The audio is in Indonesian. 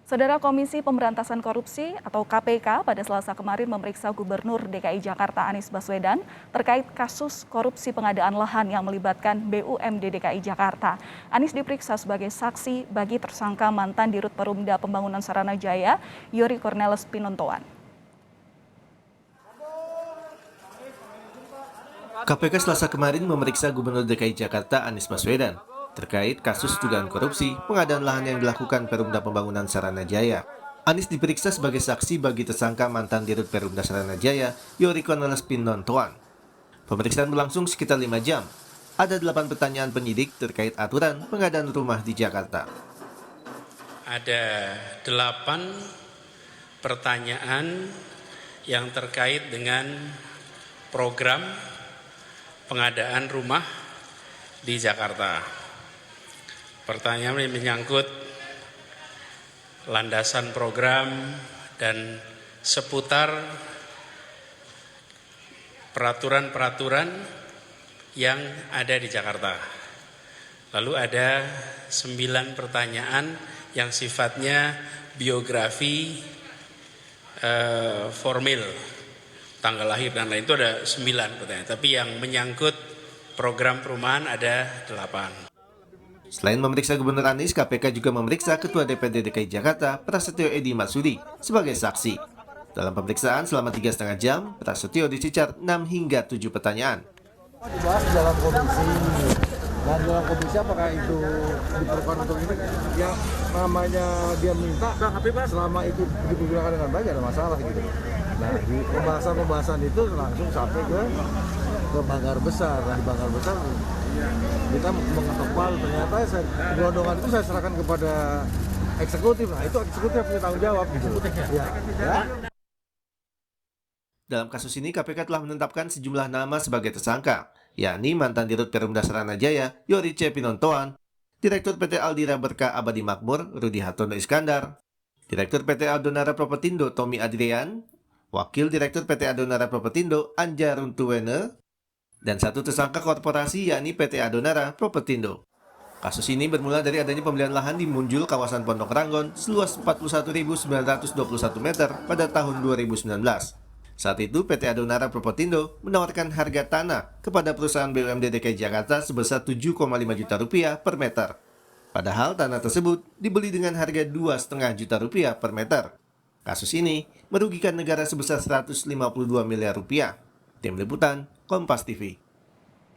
Saudara Komisi Pemberantasan Korupsi atau KPK pada Selasa kemarin memeriksa Gubernur DKI Jakarta Anies Baswedan terkait kasus korupsi pengadaan lahan yang melibatkan BUMD DKI Jakarta. Anies diperiksa sebagai saksi bagi tersangka mantan Dirut Perumda Pembangunan Saranajaya, Yori Cornelis Pinontoan. KPK Selasa kemarin memeriksa Gubernur DKI Jakarta Anies Baswedan terkait kasus dugaan korupsi pengadaan lahan yang dilakukan Perumda Pembangunan Saranajaya. Anies diperiksa sebagai saksi bagi tersangka mantan Dirut Perumda Saranajaya, Yori Cornelis Pinontoan. Pemeriksaan berlangsung sekitar 5 jam. Ada 8 pertanyaan penyidik terkait aturan pengadaan rumah di Jakarta. Ada 8 pertanyaan yang terkait dengan program pengadaan rumah di Jakarta. Pertanyaan yang menyangkut landasan program dan seputar peraturan-peraturan yang ada di Jakarta. Lalu ada 9 pertanyaan yang sifatnya biografi formil, tanggal lahir dan lain, itu ada 9 pertanyaan. Tapi yang menyangkut program perumahan ada 8. Selain memeriksa Gubernur Anies, KPK juga memeriksa Ketua DPRD DKI Jakarta, Prasetyo Edy Marsudi, sebagai saksi. Dalam pemeriksaan selama 3,5 jam, Prasetyo dicecar 6 hingga 7 pertanyaan. Dibahas dalam komisi, dan dalam komisi apakah itu diperlukan untuk ini? Yang namanya dia minta, selama itu digunakan dengan baik, ada masalah gitu. Nah, di pembahasan itu langsung sampai ke Banggar Besar. Dan di Banggar Besar kita mengetok palu, ternyata gelondongan itu saya serahkan kepada eksekutif. Nah, itu eksekutif punya tanggung jawab gitu. Ya. Dalam kasus ini, KPK telah menetapkan sejumlah nama sebagai tersangka, yakni mantan Dirut Perumda Saranajaya, Yori C. Pinontoan, Direktur PT Aldira Berkah Abadi Makmur, Rudi Hartono Iskandar, Direktur PT Adonara Propetindo, Tommy Adrian, Wakil Direktur PT Adonara Propetindo, Anja Runtuwene, dan satu tersangka korporasi yakni PT Adonara Propetindo. Kasus ini bermula dari adanya pembelian lahan di Munjul, kawasan Pondok Ranggon, seluas 41.921 meter pada tahun 2019. Saat itu PT Adonara Propetindo menawarkan harga tanah kepada perusahaan BUMD DKI Jakarta sebesar 7,5 juta rupiah per meter. Padahal tanah tersebut dibeli dengan harga 2,5 juta rupiah per meter. Kasus ini merugikan negara sebesar 152 miliar rupiah. Tim Liputan, Kompas TV.